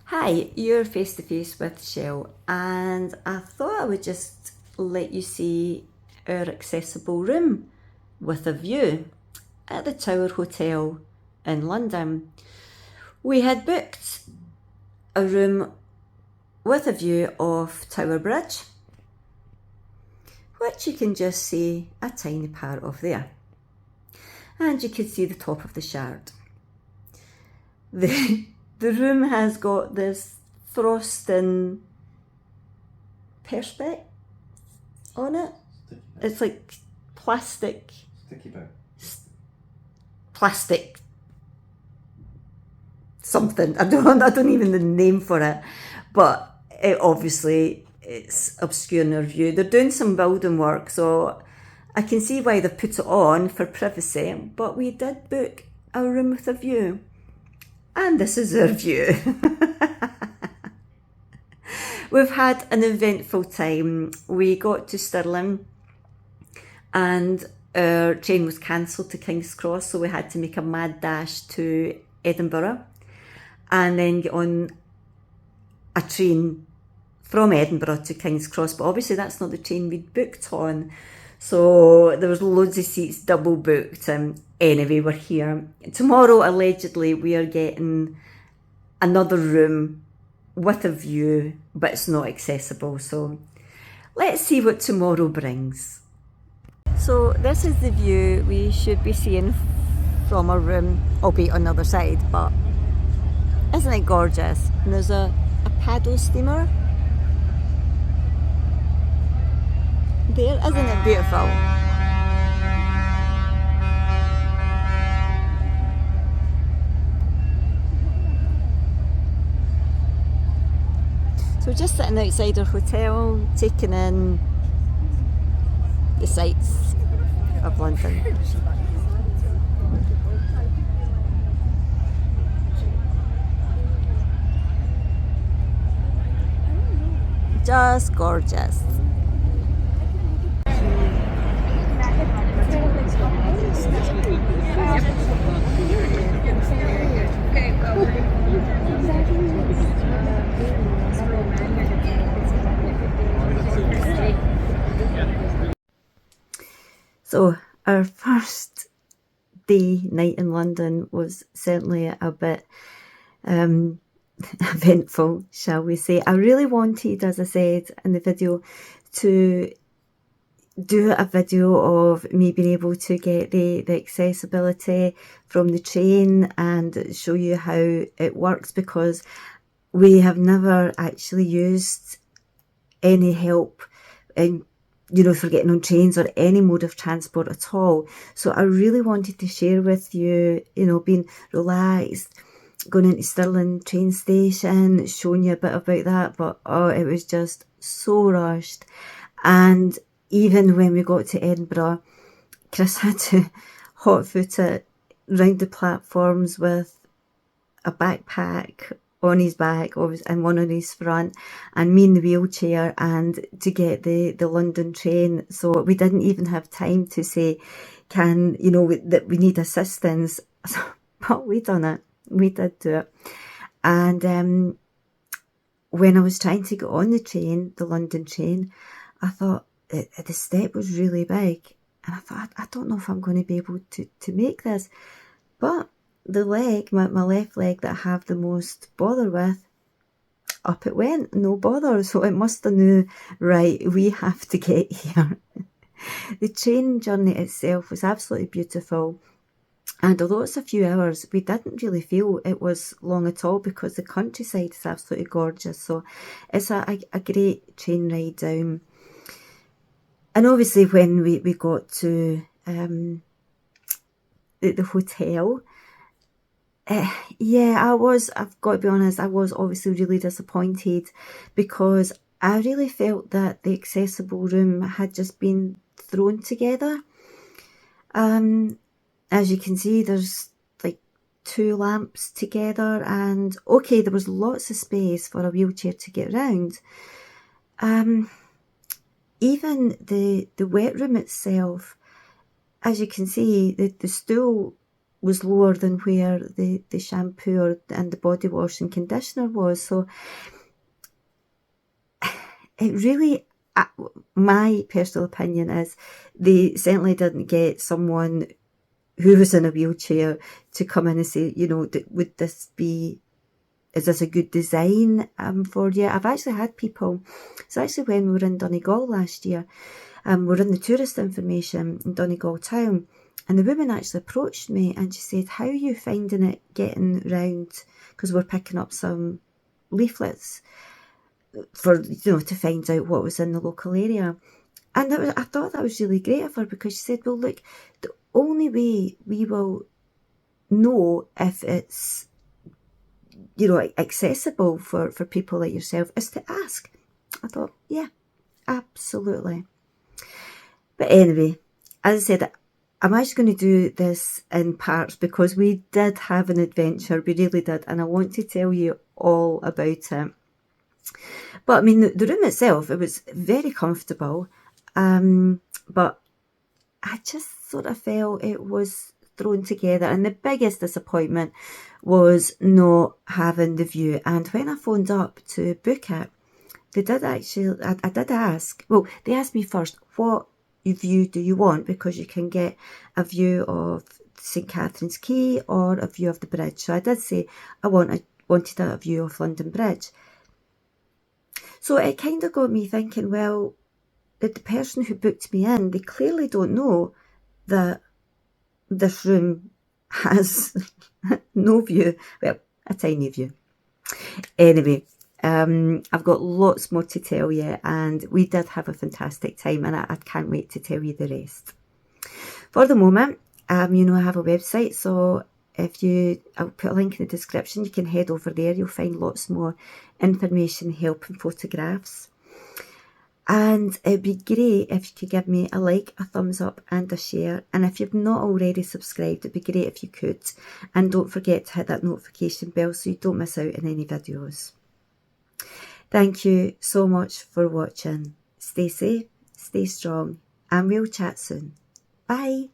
Hi, you're face to face with Shell, and I thought I would just let you see our accessible room with a view at the Tower Hotel in London. We had booked a room with a view of Tower Bridge, which you can just see a tiny part of there, and you can see the top of the Shard. The room has got this frosting perspex on it. It's like plastic. Sticky bit. Plastic something. I don't even know the name for it. But it's obscuring our view. They're doing some building work, so I can see why they've put it on for privacy. But we did book a room with a view. And this is our view. We've had an eventful time. We got to Stirling and our train was cancelled to King's Cross, so we had to make a mad dash to Edinburgh and then get on a train from Edinburgh to King's Cross. But obviously that's not the train we'd booked on. So there was loads of seats double booked. Anyway, we're here. Tomorrow, allegedly, we are getting another room with a view, but it's not accessible. So let's see what tomorrow brings. So this is the view we should be seeing from our room, albeit on the other side, but isn't it gorgeous? And there's a paddle steamer there, isn't it beautiful? So we're just sitting outside our hotel, taking in the sights of London. Just gorgeous. So our first night in London was certainly a bit eventful, shall we say. I really wanted, as I said in the video, to do a video of me being able to get the accessibility from the train and show you how it works, because we have never actually used any help in for getting on trains or any mode of transport at all. So I really wanted to share with you, being relaxed, going into Stirling train station, showing you a bit about that. But it was just so rushed. And even when we got to Edinburgh, Chris had to hot-foot it round the platforms with a backpack on his back and one on his front, and me in the wheelchair, and to get the London train. So we didn't even have time to say, that we need assistance. But we done it. We did do it. And when I was trying to get on the train, the London train, I thought the step was really big. And I thought, I don't know if I'm going to be able to make this. But the leg, my left leg that I have the most bother with, up it went, no bother. So it must have knew, right, we have to get here. The train journey itself was absolutely beautiful. And although it's a few hours, we didn't really feel it was long at all, because the countryside is absolutely gorgeous. So it's a great train ride down. And obviously when we got to the hotel, I've got to be honest, I was obviously really disappointed, because I really felt that the accessible room had just been thrown together. As you can see, there's like 2 lamps together, and okay, there was lots of space for a wheelchair to get around. Even the wet room itself, as you can see, the stool was lower than where the shampoo and the body wash and conditioner was. So it really, my personal opinion is they certainly didn't get someone who was in a wheelchair to come in and say, would this be, is this a good design for you? I've actually had people, so actually when we were in Donegal last year, we were in the tourist information in Donegal town, and the woman actually approached me and she said, how are you finding it getting round, because we're picking up some leaflets for, to find out what was in the local area. And I thought that was really great of her, because she said, well, look, the only way we will know if it's, accessible for people like yourself is to ask. I thought, yeah, absolutely. But anyway, as I said, I'm actually going to do this in parts because we did have an adventure, we really did, and I want to tell you all about it. But I mean, the room itself, it was very comfortable, but I just sort of felt it was thrown together, and the biggest disappointment was not having the view. And when I phoned up to book it, they did actually, I did ask, well, they asked me first, what view do you want? Because you can get a view of St Catherine's Quay or a view of the bridge. So I did say I wanted a view of London Bridge. So it kind of got me thinking, well, the person who booked me in, they clearly don't know that this room has no view, well, a tiny view. Anyway, I've got lots more to tell you, and we did have a fantastic time, and I can't wait to tell you the rest. For the moment, I have a website, so I'll put a link in the description, you can head over there, you'll find lots more information, help and photographs. And it'd be great if you could give me a like, a thumbs up and a share. And if you've not already subscribed, it'd be great if you could. And don't forget to hit that notification bell so you don't miss out on any videos. Thank you so much for watching. Stay safe, stay strong, and we'll chat soon. Bye.